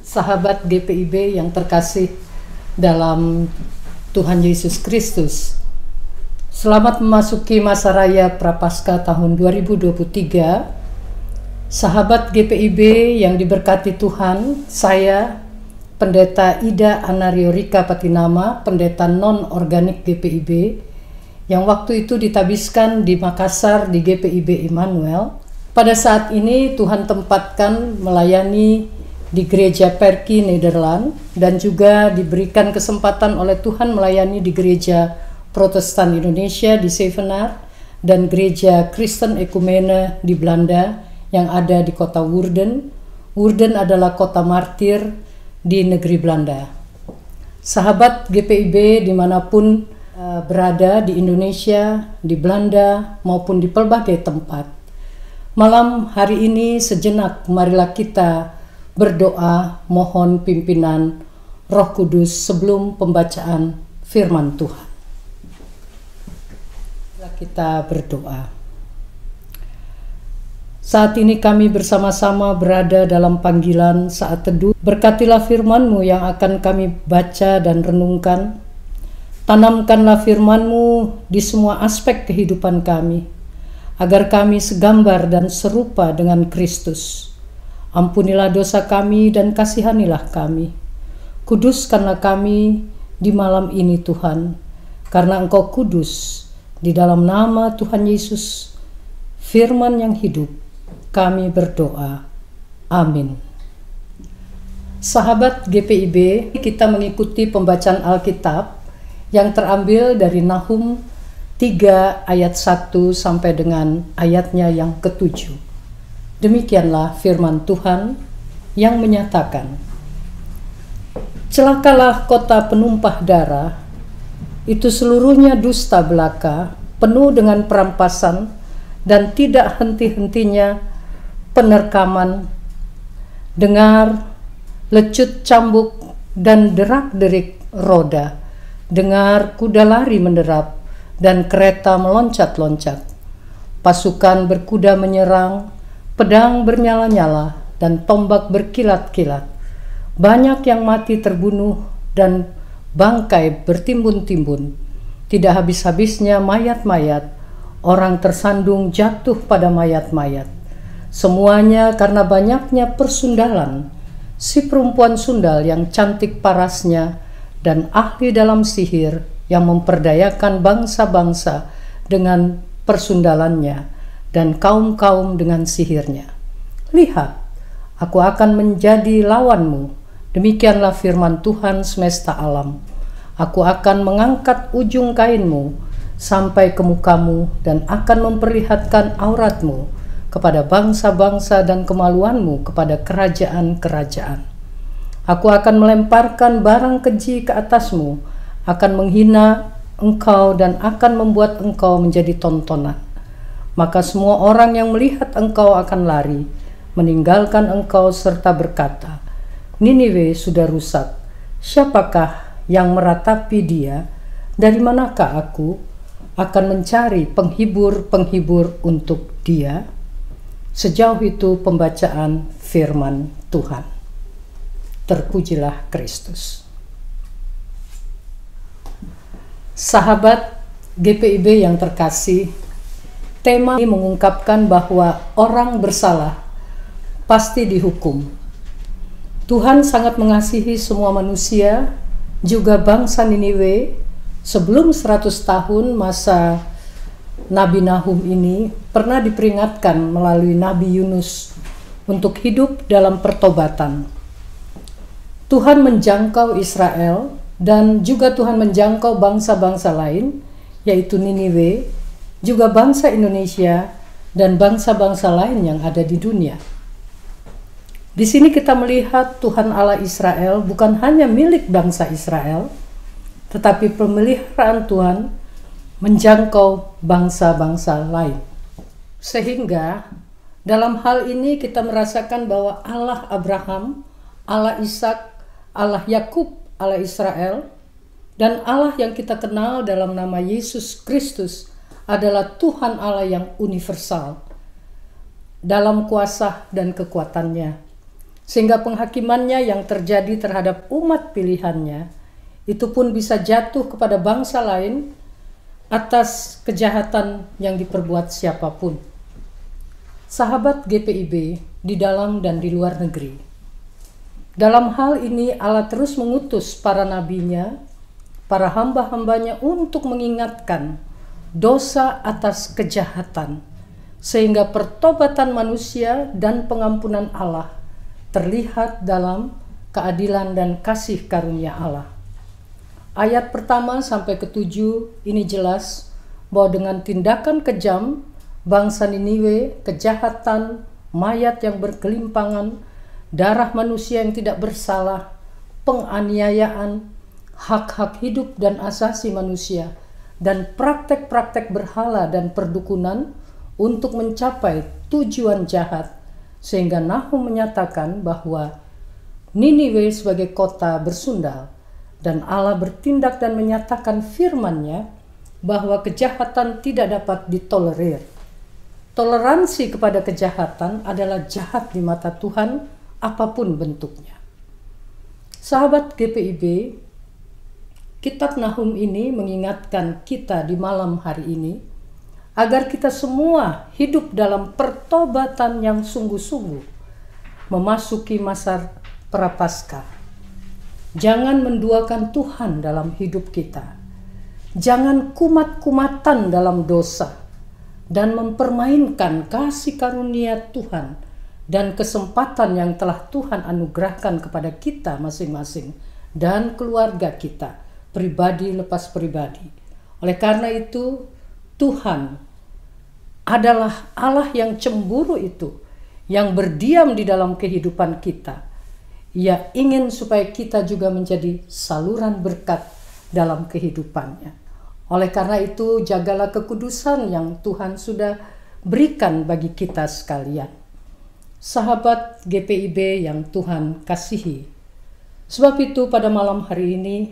sahabat GPIB yang terkasih dalam Tuhan Yesus Kristus. Selamat memasuki masa raya Prapaskah tahun 2023. Sahabat GPIB yang diberkati Tuhan, saya Pendeta Ida Anario Rika Patinama, pendeta non-organik GPIB, yang waktu itu ditabiskan di Makassar di GPIB Immanuel. Pada saat ini Tuhan tempatkan melayani di Gereja Perki, Nederland, dan juga diberikan kesempatan oleh Tuhan melayani di Gereja Protestan Indonesia di Zevenaar dan Gereja Kristen Ekumene di Belanda yang ada di kota Woerden. Woerden adalah kota martir di negeri Belanda. Sahabat GPIB dimanapun berada di Indonesia, di Belanda, maupun di pelbagai tempat. Malam hari ini sejenak marilah kita berdoa mohon pimpinan Roh Kudus sebelum pembacaan firman Tuhan. Kita berdoa. Saat ini kami bersama-sama berada dalam panggilan saat teduh. Berkatilah firman-Mu yang akan kami baca dan renungkan. Tanamkanlah firman-Mu di semua aspek kehidupan kami, agar kami segambar dan serupa dengan Kristus. Ampunilah dosa kami dan kasihanilah kami. Kuduskanlah kami di malam ini Tuhan, karena Engkau kudus. Di dalam nama Tuhan Yesus, firman yang hidup, kami berdoa. Amin. Sahabat GPIB, kita mengikuti pembacaan Alkitab yang terambil dari Nahum 3 ayat 1 sampai dengan ayatnya yang ke-7. Demikianlah firman Tuhan yang menyatakan, celakalah kota penumpah darah, itu seluruhnya dusta belaka, penuh dengan perampasan dan tidak henti-hentinya penerkaman. Dengar lecut cambuk dan derak-derik roda, dengar kuda lari menderap dan kereta meloncat-loncat. Pasukan berkuda menyerang, pedang bernyala-nyala dan tombak berkilat-kilat. Banyak yang mati terbunuh dan bangkai bertimbun-timbun. Tidak habis-habisnya mayat-mayat, orang tersandung jatuh pada mayat-mayat. Semuanya karena banyaknya persundalan. Si perempuan sundal yang cantik parasnya dan ahli dalam sihir yang memperdayakan bangsa-bangsa dengan persundalannya dan kaum-kaum dengan sihirnya. Lihat, aku akan menjadi lawanmu. Demikianlah firman Tuhan semesta alam. Aku akan mengangkat ujung kainmu sampai ke mukamu dan akan memperlihatkan auratmu kepada bangsa-bangsa dan kemaluanmu kepada kerajaan-kerajaan. Aku akan melemparkan barang keji ke atasmu, akan menghina engkau dan akan membuat engkau menjadi tontonan. Maka semua orang yang melihat engkau akan lari, meninggalkan engkau serta berkata, Niniwe sudah rusak, siapakah yang meratapi dia? Dari manakah aku akan mencari penghibur-penghibur untuk dia? Sejauh itu pembacaan firman Tuhan. Terpujilah Kristus. Sahabat GPIB yang terkasih, tema ini mengungkapkan bahwa orang bersalah pasti dihukum. Tuhan sangat mengasihi semua manusia, juga bangsa Niniwe. Sebelum 100 tahun masa Nabi Nahum ini pernah diperingatkan melalui Nabi Yunus untuk hidup dalam pertobatan. Tuhan menjangkau Israel dan juga Tuhan menjangkau bangsa-bangsa lain, yaitu Niniwe, juga bangsa Indonesia dan bangsa-bangsa lain yang ada di dunia. Di sini kita melihat Tuhan Allah Israel bukan hanya milik bangsa Israel, tetapi pemeliharaan Tuhan menjangkau bangsa-bangsa lain. Sehingga dalam hal ini kita merasakan bahwa Allah Abraham, Allah Ishak, Allah Yakub, Allah Israel, dan Allah yang kita kenal dalam nama Yesus Kristus adalah Tuhan Allah yang universal dalam kuasa dan kekuatannya. sehingga penghakimannya yang terjadi terhadap umat pilihannya itu pun bisa jatuh kepada bangsa lain atas kejahatan yang diperbuat siapapun. Sahabat GPIB di dalam dan di luar negeri, dalam hal ini Allah terus mengutus para nabinya, para hamba-hambanya untuk mengingatkan dosa atas kejahatan, sehingga pertobatan manusia dan pengampunan Allah terlihat dalam keadilan dan kasih karunia Allah. Ayat pertama sampai ke-7 ini jelas bahwa dengan tindakan kejam bangsa Niniwe, kejahatan, mayat yang bergelimpangan, darah manusia yang tidak bersalah, penganiayaan, hak-hak hidup dan asasi manusia, dan praktek-praktek berhala dan perdukunan untuk mencapai tujuan jahat, sehingga Nahum menyatakan bahwa Niniwe sebagai kota bersundal, dan Allah bertindak dan menyatakan firman-Nya bahwa kejahatan tidak dapat ditolerir. Toleransi kepada kejahatan adalah jahat di mata Tuhan, apapun bentuknya. Sahabat GPIB, kitab Nahum ini mengingatkan kita di malam hari ini agar kita semua hidup dalam pertobatan yang sungguh-sungguh memasuki masa Prapaskah. Jangan menduakan Tuhan dalam hidup kita. Jangan kumat-kumatan dalam dosa dan mempermainkan kasih karunia Tuhan dan kesempatan yang telah Tuhan anugerahkan kepada kita masing-masing dan keluarga kita, pribadi lepas pribadi. Oleh karena itu, Tuhan adalah Allah yang cemburu itu, yang berdiam di dalam kehidupan kita. Ia ingin supaya kita juga menjadi saluran berkat dalam kehidupannya. Oleh karena itu, jagalah kekudusan yang Tuhan sudah berikan bagi kita sekalian. Sahabat GPIB yang Tuhan kasihi, sebab itu pada malam hari ini,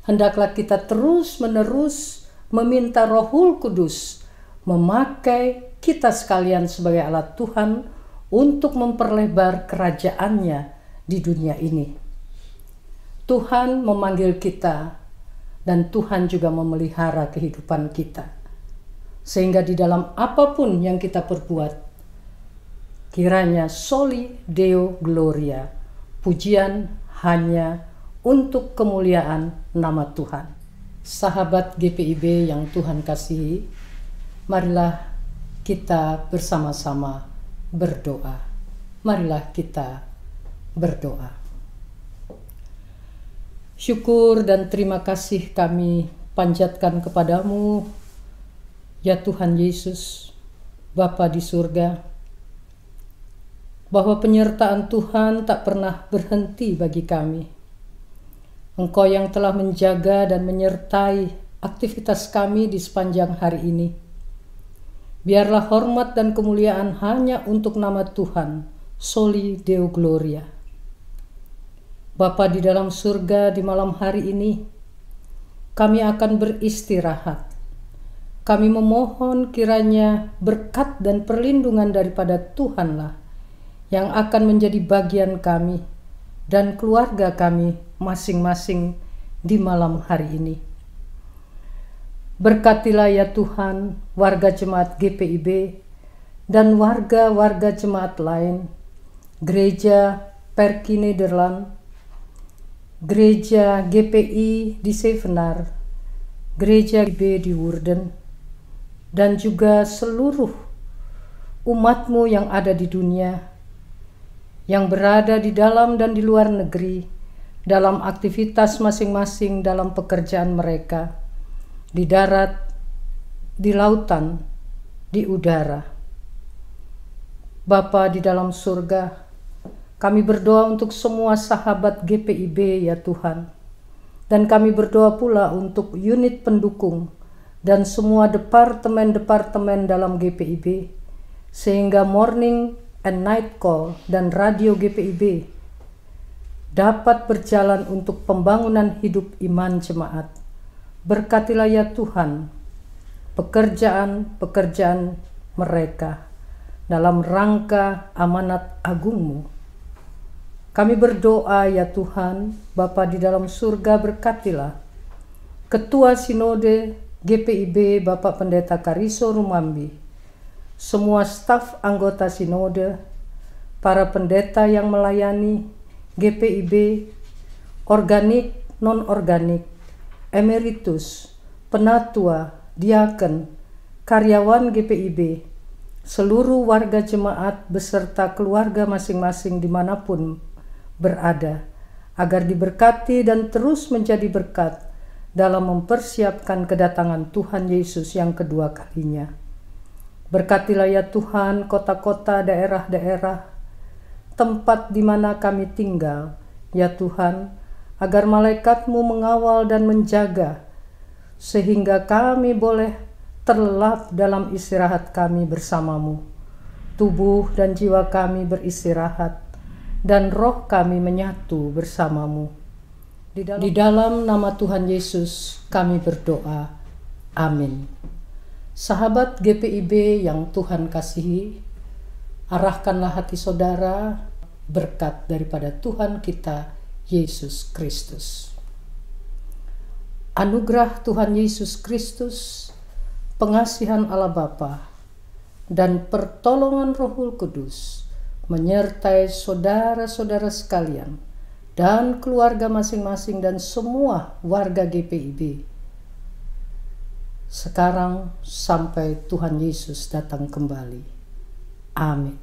hendaklah kita terus-menerus meminta Rohul Kudus memakai kita sekalian sebagai alat Tuhan untuk memperlebar kerajaannya di dunia ini. Tuhan memanggil kita dan Tuhan juga memelihara kehidupan kita. Sehingga di dalam apapun yang kita perbuat, kiranya soli Deo Gloria, pujian hanya untuk kemuliaan nama Tuhan. Sahabat GPIB yang Tuhan kasihi, marilah kita bersama-sama berdoa. Marilah kita berdoa. Syukur dan terima kasih kami panjatkan kepadamu, ya Tuhan Yesus, Bapa di surga, bahwa penyertaan Tuhan tak pernah berhenti bagi kami. Engkau yang telah menjaga dan menyertai aktivitas kami di sepanjang hari ini. Biarlah hormat dan kemuliaan hanya untuk nama Tuhan, soli Deo Gloria. Bapa di dalam surga, di malam hari ini, kami akan beristirahat. Kami memohon kiranya berkat dan perlindungan daripada Tuhanlah yang akan menjadi bagian kami dan keluarga kami masing-masing di malam hari ini. Berkatilah ya Tuhan warga jemaat GPIB dan warga-warga jemaat lain, Gereja Perki Nederland, Gereja GPI di Zevenaar, Gereja GB di Woerden, dan juga seluruh umat-Mu yang ada di dunia, yang berada di dalam dan di luar negeri, dalam aktivitas masing-masing dalam pekerjaan mereka, di darat, di lautan, di udara. Bapa di dalam surga, kami berdoa untuk semua sahabat GPIB ya Tuhan. Dan kami berdoa pula untuk unit pendukung dan semua departemen-departemen dalam GPIB. Sehingga morning and night call dan radio GPIB dapat berjalan untuk pembangunan hidup iman jemaat. Berkatilah ya Tuhan pekerjaan-pekerjaan mereka dalam rangka amanat agung-Mu. Kami berdoa ya Tuhan, Bapa di dalam surga, berkatilah Ketua Sinode GPIB Bapak Pendeta Kariso Rumambi, semua staf anggota Sinode, para pendeta yang melayani GPIB, organik, non-organik, emeritus, penatua, diaken, karyawan GPIB, seluruh warga jemaat beserta keluarga masing-masing dimanapun berada, agar diberkati dan terus menjadi berkat dalam mempersiapkan kedatangan Tuhan Yesus yang kedua kalinya. Berkatilah ya Tuhan kota-kota, daerah-daerah, tempat di mana kami tinggal, ya Tuhan, agar malaikat-Mu mengawal dan menjaga, sehingga kami boleh terlelap dalam istirahat kami bersama-Mu. Tubuh dan jiwa kami beristirahat, dan roh kami menyatu bersama-Mu. Di dalam nama Tuhan Yesus kami berdoa. Amin. Sahabat GPIB yang Tuhan kasihi, arahkanlah hati saudara berkat daripada Tuhan kita Yesus Kristus. Anugerah Tuhan Yesus Kristus, pengasihan Allah Bapa, dan pertolongan Roh Kudus menyertai saudara-saudara sekalian dan keluarga masing-masing dan semua warga GPIB sekarang sampai Tuhan Yesus datang kembali. Amin.